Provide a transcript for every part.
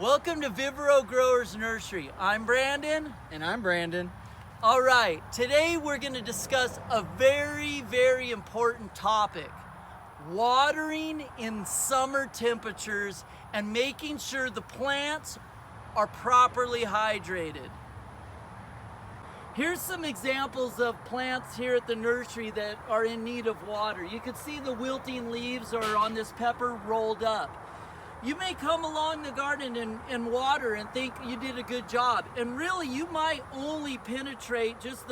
Welcome to Vivero Growers Nursery. I'm Brandon. And I'm Brandon. All right, today we're going to discuss a very important topic. Watering in summer temperatures and making sure the plants are properly hydrated. Here's some examples of plants here at the nursery that are in need of water. You can see the wilting leaves are on this pepper rolled up. You may come along the garden and water and think you did a good job, and really you might only penetrate just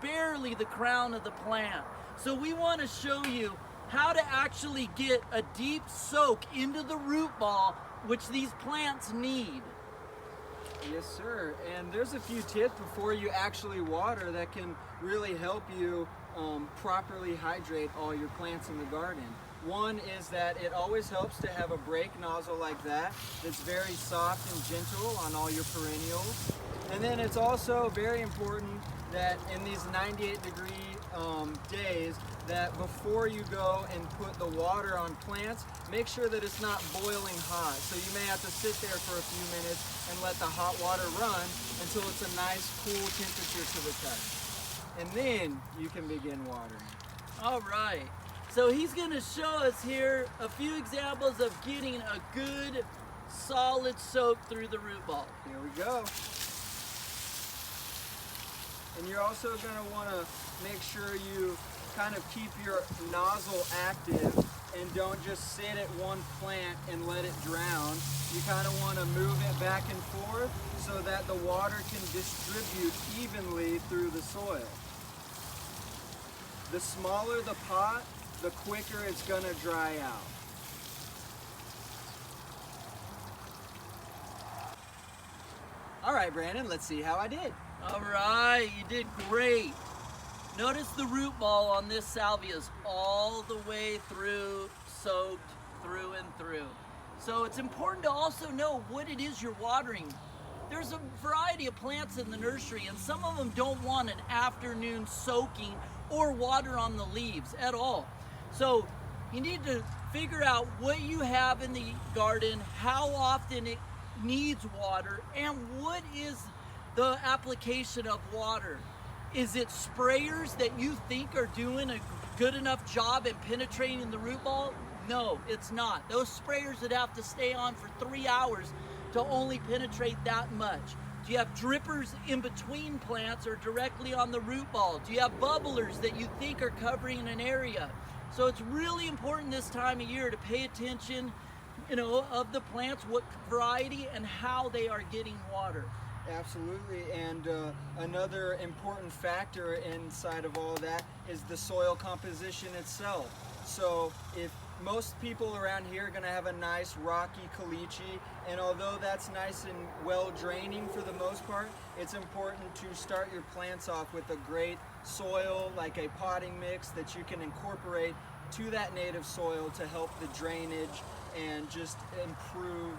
barely the crown of the plant. So we want to show you how to actually get a deep soak into the root ball, which these plants need. Yes, sir. And there's a few tips before you actually water that can really help you properly hydrate all your plants in the garden. One is that it always helps to have a brake nozzle like that that's very soft and gentle on all your perennials. And then it's also very important that in these 98-degree days, that before you go and put the water on plants, make sure that it's not boiling hot. So you may have to sit there for a few minutes and let the hot water run until it's a nice cool temperature to the touch. And then you can begin watering. All right. So he's going to show us here a few examples of getting a good solid soak through the root ball. Here we go. And you're also going to want to make sure you kind of keep your nozzle active and don't just sit at one plant and let it drown. You kind of want to move it back and forth so that the water can distribute evenly through the soil. The smaller the pot, the quicker it's going to dry out. All right, Brandon, let's see how I did. All right, you did great. Notice the root ball on this salvia is all the way through, soaked through and through. So it's important to also know what it is you're watering. There's a variety of plants in the nursery, and some of them don't want an afternoon soaking or water on the leaves at all. So you need to figure out what you have in the garden, how often it needs water, and what is the application of water. Is it sprayers that you think are doing a good enough job in penetrating the root ball? No, it's not. Those sprayers would have to stay on for 3 hours to only penetrate that much. Do you have drippers in between plants or directly on the root ball? Do you have bubblers that you think are covering an area? So it's really important this time of year to pay attention, of the plants, what variety and how they are getting water. Absolutely, and another important factor inside of all that is the soil composition itself. So if most people around here are going to have a nice rocky caliche, and although that's nice and well draining for the most part, it's important to start your plants off with a great soil, like a potting mix that you can incorporate to that native soil to help the drainage and just improve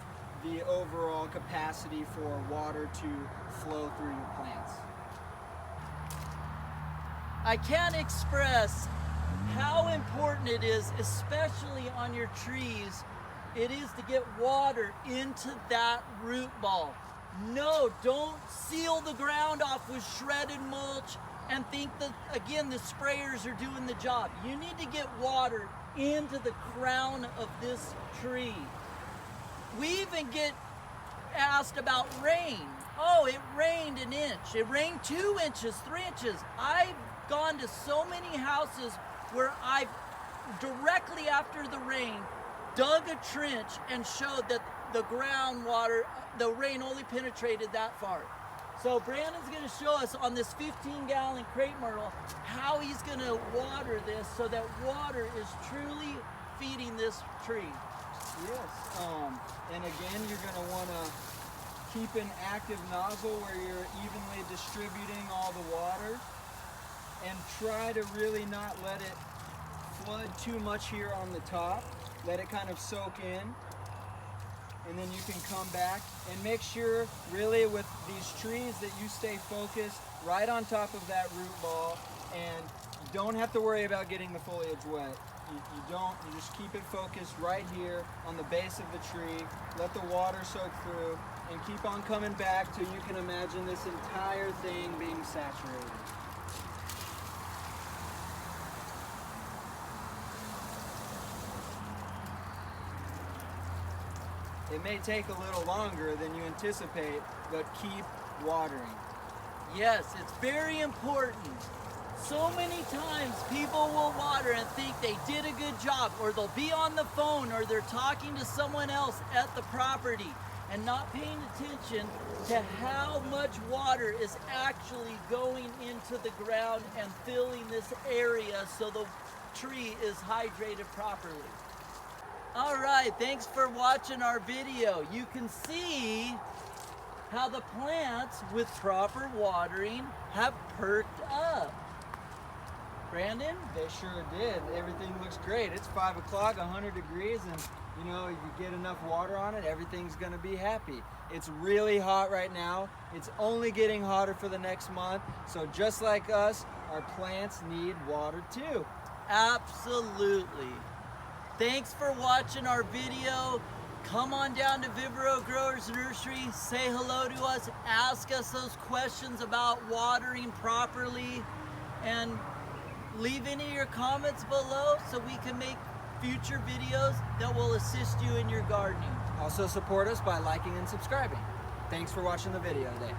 the overall capacity for water to flow through your plants. I can't express how important it is, especially on your trees, it is to get water into that root ball. No, don't seal the ground off with shredded mulch and think that, again, the sprayers are doing the job. You need to get water into the crown of this tree. We even get asked about rain. Oh, it rained an inch. It rained 2 inches, 3 inches. I've gone to so many houses where I've, directly after the rain, dug a trench and showed that the groundwater, the rain only penetrated that far. So Brandon's going to show us on this 15-gallon crepe myrtle how he's going to water this so that water is truly feeding this tree. Yes, and again, you're going to want to keep an active nozzle where you're evenly distributing all the water, and try to really not let it flood too much here on the top. Let it kind of soak in, and then you can come back and make sure really with these trees that you stay focused right on top of that root ball and don't have to worry about getting the foliage wet. You just keep it focused right here on the base of the tree. Let the water soak through and keep on coming back till you can imagine this entire thing being saturated. It may take a little longer than you anticipate, but keep watering. Yes, it's very important. So many times people will water and think they did a good job, or they'll be on the phone, or they're talking to someone else at the property and not paying attention to how much water is actually going into the ground and filling this area so the tree is hydrated properly. All right, thanks for watching our video. You can see how the plants with proper watering have perked up. Brandon? They sure did. Everything looks great. It's 5 o'clock, 100 degrees, and you know, if you get enough water on it, everything's gonna be happy. It's really hot right now. It's only getting hotter for the next month. So just like us, our plants need water too. Absolutely. Thanks for watching our video. Come on down to Vivero Growers Nursery, say hello to us, ask us those questions about watering properly, and leave any of your comments below so we can make future videos that will assist you in your gardening. Also support us by liking and subscribing. Thanks for watching the video today.